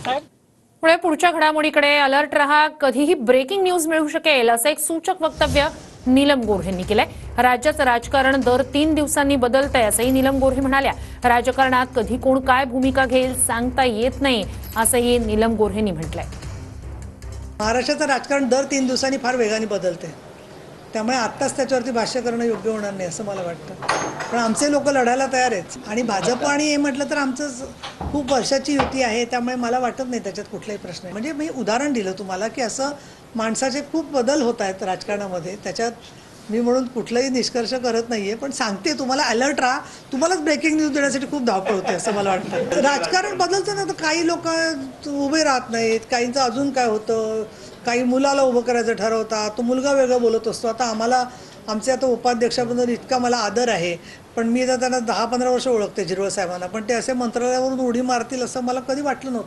पुढे पुढच्या घडामोडीकडे अलर्ट रहा, कधीही ब्रेकिंग न्यूज मिळू शकेल असं एक सूचक वक्तव्य नीलम गोऱ्हे यांनी केलंय. राज्याचं राजकारण दर 3 दिवसांनी बदलतंय असंही नीलम गोऱ्हे म्हणाल्या. राजकारणात कधी कोण काय भूमिका घेईल सांगता येत नाही असंही नीलम गोऱ्हेंनी म्हटलंय. महाराष्ट्राचं राजकारण दर 3 दिवसांनी फार वेगाने बदलते, त्यामुळे आत्ताच त्याच्यावरती भाष्य करणं योग्य होणार नाही असं मला वाटतं. पण आमचे लोक लढायला तयार आहेत आणि भाजप आणि हे म्हटलं तर आमचं खूप वर्षाची युती आहे, त्यामुळे मला वाटत नाही त्याच्यात कुठलाही प्रश्न आहे. म्हणजे मी उदाहरण दिलं तुम्हाला की असं माणसाचे खूप बदल होत आहेत राजकारणामध्ये, त्याच्यात मी म्हणून कुठलाही निष्कर्ष करत नाही आहे, पण सांगते तुम्हाला अलर्ट राहा. तुम्हालाच ब्रेकिंग न्यूज देण्यासाठी खूप धावपळ होते असं मला वाटतं. राजकारण बदलतं ना, तर काही लोक उभे राहत नाहीत, काहींचं अजून काय होतं, काही मुलाला उभं करायचं ठरवतात, तो मुलगा वेगळं बोलत असतो. आता आमचे आता उपाध्यक्षाबद्दल इतका मला आदर आहे, पण मी आता त्यांना 10-15 वर्ष ओळखते झिरवळ साहेबांना, पण ते असे मंत्रालयावरून उडी मारतील असं मला कधी वाटलं नव्हतं.